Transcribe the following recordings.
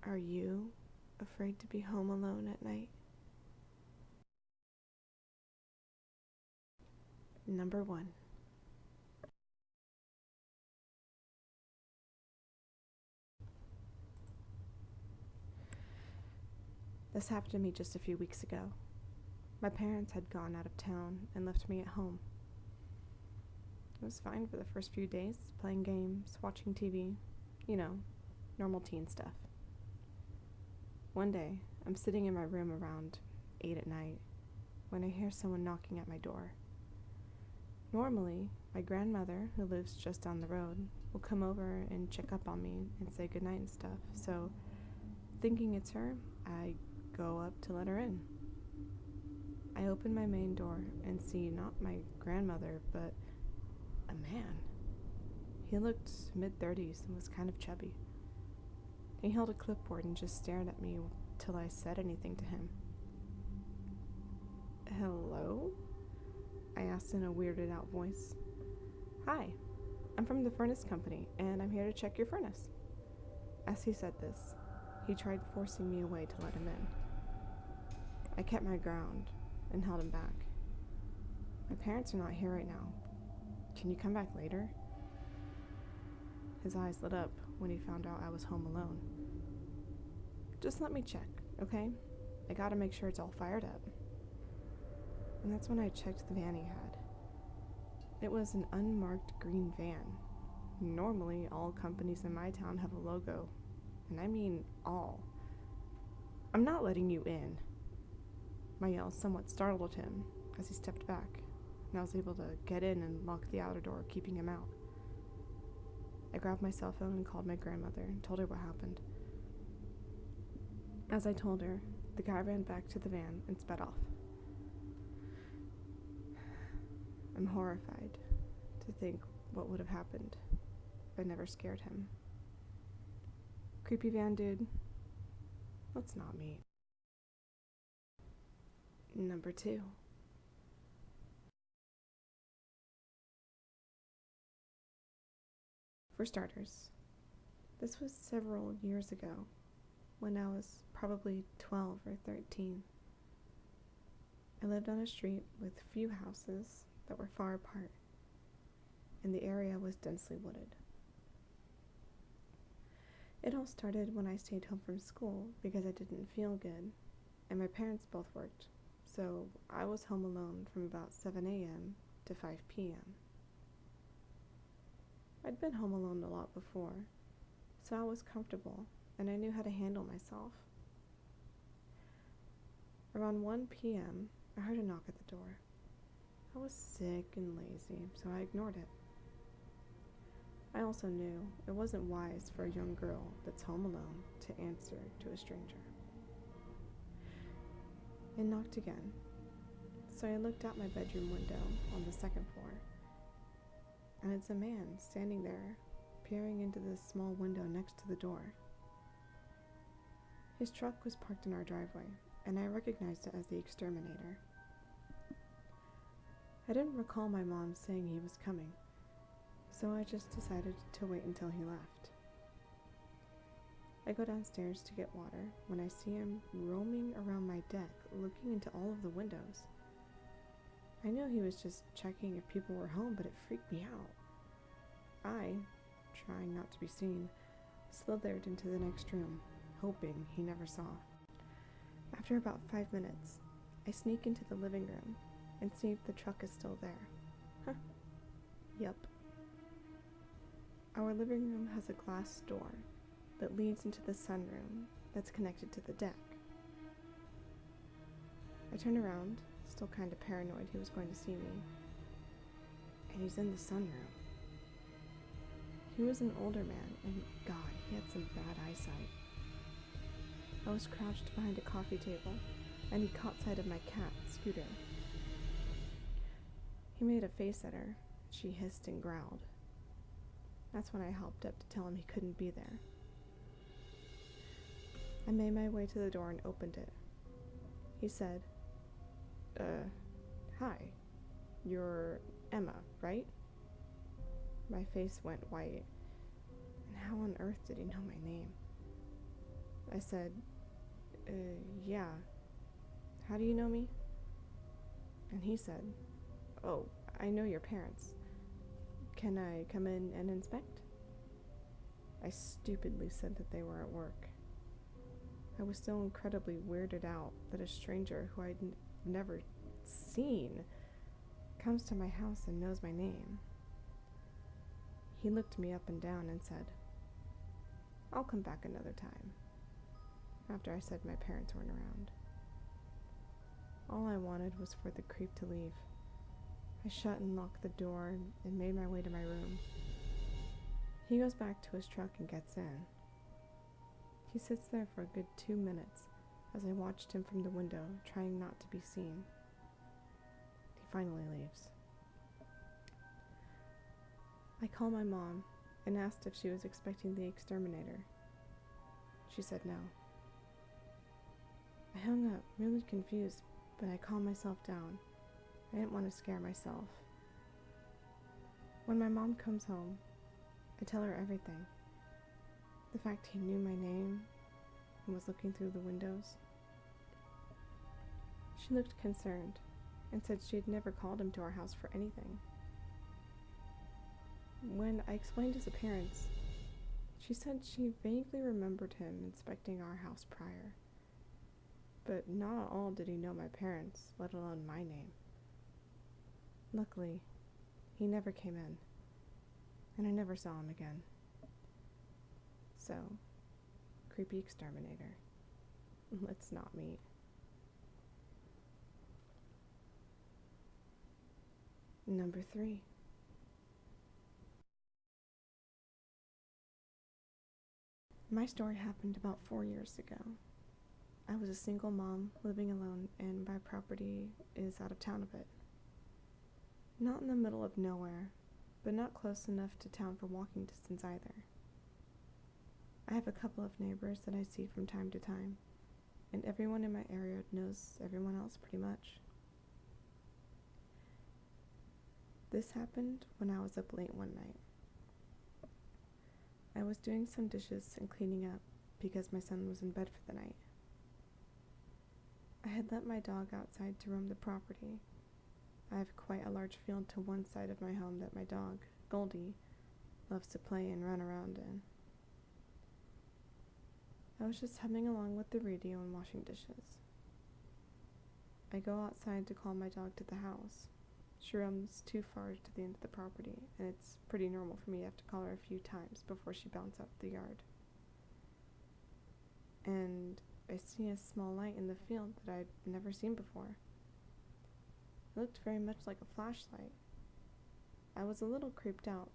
Are you afraid to be home alone at night? Number 1. This happened to me just a few weeks ago. My parents had gone out of town and left me at home. It was fine for the first few days, playing games, watching TV, normal teen stuff. One day, I'm sitting in my room around 8 at night when I hear someone knocking at my door. Normally, my grandmother, who lives just down the road, will come over and check up on me and say goodnight and stuff, so thinking it's her, I go up to let her in. I open my main door and see not my grandmother, but a man. He looked mid-30s and was kind of chubby. He held a clipboard and just stared at me till I said anything to him. "Hello?" I asked in a weirded out voice. "Hi, I'm from the furnace company, and I'm here to check your furnace." As he said this, he tried forcing me away to let him in. I kept my ground and held him back. "My parents are not here right now. Can you come back later?" His eyes lit up when he found out I was home alone. "Just let me check, okay? I gotta make sure it's all fired up." And that's when I checked the van he had. It was an unmarked green van. Normally, all companies in my town have a logo, and I mean all. "I'm not letting you in." My yell somewhat startled him as he stepped back, and I was able to get in and lock the outer door, keeping him out. I grabbed my cell phone and called my grandmother and told her what happened. As I told her, the guy ran back to the van and sped off. I'm horrified to think what would have happened if I never scared him. Creepy van dude, let's not meet. Number 2. For starters, this was several years ago, when I was probably 12 or 13. I lived on a street with few houses that were far apart, and the area was densely wooded. It all started when I stayed home from school because I didn't feel good, and my parents both worked, so I was home alone from about 7 a.m. to 5 p.m. I'd been home alone a lot before, so I was comfortable and I knew how to handle myself. Around 1 p.m., I heard a knock at the door. I was sick and lazy, so I ignored it. I also knew it wasn't wise for a young girl that's home alone to answer to a stranger. It knocked again, so I looked out my bedroom window on the second floor, and it's a man standing there, peering into the small window next to the door. His truck was parked in our driveway, and I recognized it as the exterminator. I didn't recall my mom saying he was coming, so I just decided to wait until he left. I go downstairs to get water when I see him roaming around my deck, looking into all of the windows. I knew he was just checking if people were home, but it freaked me out. I, trying not to be seen, slithered into the next room, hoping he never saw. After about 5 minutes, I sneak into the living room and see if the truck is still there. Huh. Yup. Our living room has a glass door that leads into the sunroom that's connected to the deck. I turn around, still kind of paranoid he was going to see me, and he's in the sunroom. He was an older man, and God, he had some bad eyesight. I was crouched behind a coffee table, and he caught sight of my cat, Scooter. He made a face at her. She hissed and growled. That's when I helped up to tell him he couldn't be there. I made my way to the door and opened it. He said, hi, you're Emma, right?" My face went white. And how on earth did he know my name? I said, yeah. How do you know me? And he said, oh, I know your parents. Can I come in and inspect? I stupidly said that they were at work. I was so incredibly weirded out that a stranger who I'd never seen comes to my house and knows my name. He looked me up and down and said, I'll come back another time, after I said my parents weren't around. All I wanted was for the creep to leave. I shut and locked the door and made my way to my room. He goes back to his truck and gets in. He sits there for a good 2 minutes as I watched him from the window, trying not to be seen. He finally leaves. I called my mom and asked if she was expecting the exterminator. She said no. I hung up, really confused, but I calmed myself down. I didn't want to scare myself. When my mom comes home, I tell her everything. The fact he knew my name and was looking through the windows. She looked concerned and said she had never called him to our house for anything. When I explained his appearance, she said she vaguely remembered him inspecting our house prior. But not at all did he know my parents, let alone my name. Luckily, he never came in, and I never saw him again. So, creepy exterminator. Let's not meet. Number 3. My story happened about 4 years ago. I was a single mom living alone, and my property is out of town a bit. Not in the middle of nowhere, but not close enough to town for walking distance either. I have a couple of neighbors that I see from time to time, and everyone in my area knows everyone else pretty much. This happened when I was up late one night. I was doing some dishes and cleaning up because my son was in bed for the night. I had let my dog outside to roam the property. I have quite a large field to one side of my home that my dog, Goldie, loves to play and run around in. I was just humming along with the radio and washing dishes. I go outside to call my dog to the house. She roams too far to the end of the property, and it's pretty normal for me to have to call her a few times before she bounces out the yard. And I see a small light in the field that I'd never seen before. It looked very much like a flashlight. I was a little creeped out,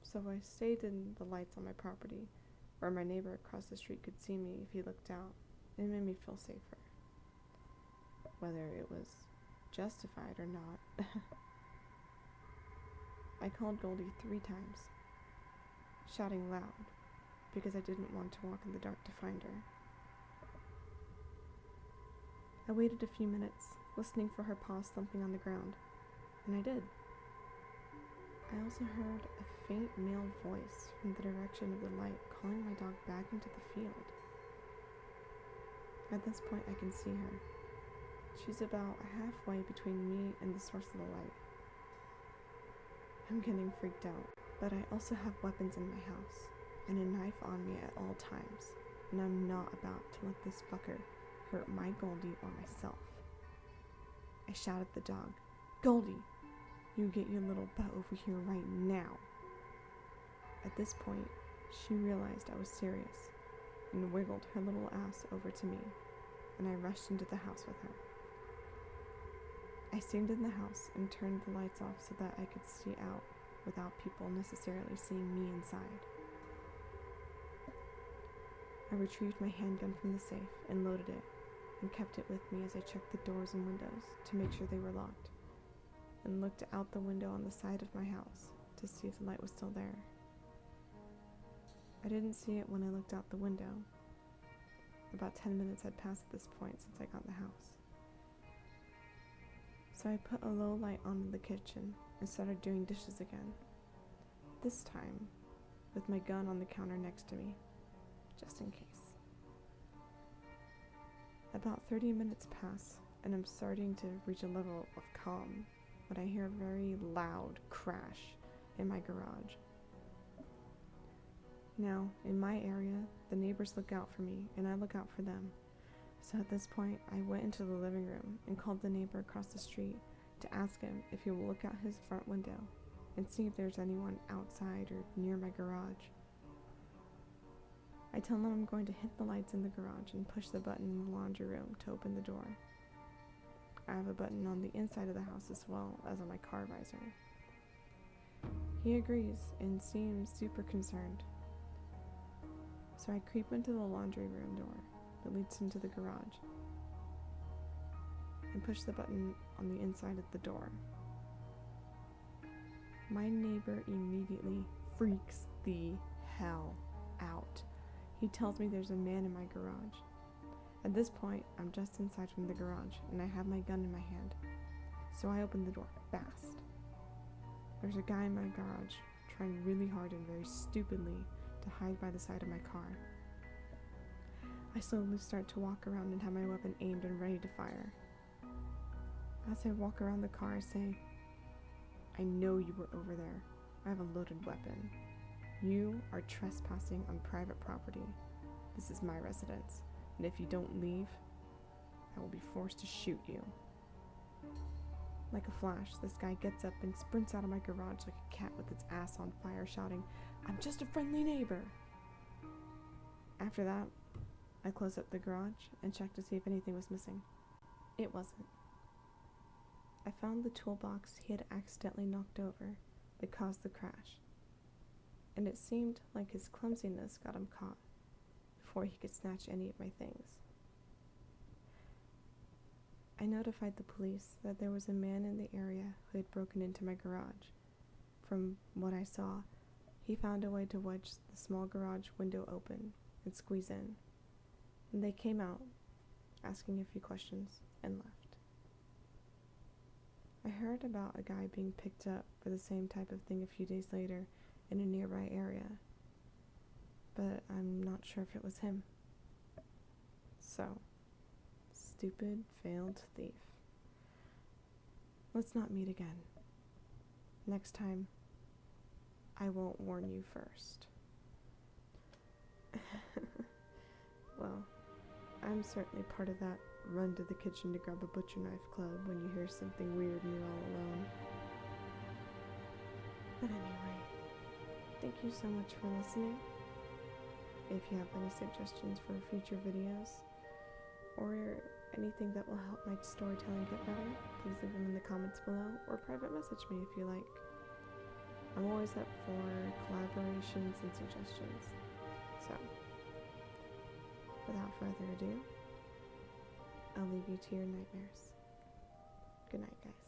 so I stayed in the lights on my property, where my neighbor across the street could see me if he looked out. It made me feel safer. Whether it was justified or not. I called Goldie 3 times, shouting loud, because I didn't want to walk in the dark to find her. I waited a few minutes, listening for her paws thumping on the ground, and I did. I also heard a faint male voice from the direction of the light calling my dog back into the field. At this point, I can see her. She's about halfway between me and the source of the light. I'm getting freaked out, but I also have weapons in my house, and a knife on me at all times, and I'm not about to let this fucker hurt my Goldie or myself. I shouted at the dog, "Goldie, you get your little butt over here right now." At this point, she realized I was serious and wiggled her little ass over to me, and I rushed into the house with her. I stayed in the house and turned the lights off so that I could see out without people necessarily seeing me inside. I retrieved my handgun from the safe and loaded it, and kept it with me as I checked the doors and windows to make sure they were locked, and looked out the window on the side of my house to see if the light was still there. I didn't see it when I looked out the window. About 10 minutes had passed at this point since I got in the house. So I put a low light on in the kitchen and started doing dishes again, this time with my gun on the counter next to me, just in case. About 30 minutes pass, and I'm starting to reach a level of calm when I hear a very loud crash in my garage. Now, in my area, the neighbors look out for me, and I look out for them. So at this point, I went into the living room and called the neighbor across the street to ask him if he will look out his front window and see if there's anyone outside or near my garage. I tell him I'm going to hit the lights in the garage and push the button in the laundry room to open the door. I have a button on the inside of the house as well as on my car visor. He agrees and seems super concerned. So I creep into the laundry room door that leads into the garage and push the button on the inside of the door. My neighbor immediately freaks the hell out. He tells me there's a man in my garage. At this point, I'm just inside from the garage and I have my gun in my hand. So I open the door fast. There's a guy in my garage trying really hard and very stupidly to hide by the side of my car. I slowly start to walk around and have my weapon aimed and ready to fire. As I walk around the car, I say, "I know you were over there. I have a loaded weapon. You are trespassing on private property. This is my residence, and if you don't leave, I will be forced to shoot you." Like a flash, this guy gets up and sprints out of my garage like a cat with its ass on fire, shouting, "I'm just a friendly neighbor." After that, I closed up the garage and checked to see if anything was missing. It wasn't. I found the toolbox he had accidentally knocked over that caused the crash, and it seemed like his clumsiness got him caught before he could snatch any of my things. I notified the police that there was a man in the area who had broken into my garage. From what I saw, he found a way to wedge the small garage window open and squeeze in, and they came out, asking a few questions, and left. I heard about a guy being picked up for the same type of thing a few days later in a nearby area, but I'm not sure if it was him. So, stupid, failed thief. Let's not meet again. Next time, I won't warn you first. Well, I'm certainly part of that run to the kitchen to grab a butcher knife club when you hear something weird and you're all alone. But anyway, thank you so much for listening. If you have any suggestions for future videos, or anything that will help my storytelling get better, please leave them in the comments below, or private message me if you like. I'm always up for collaborations and suggestions. So, without further ado, I'll leave you to your nightmares. Good night, guys.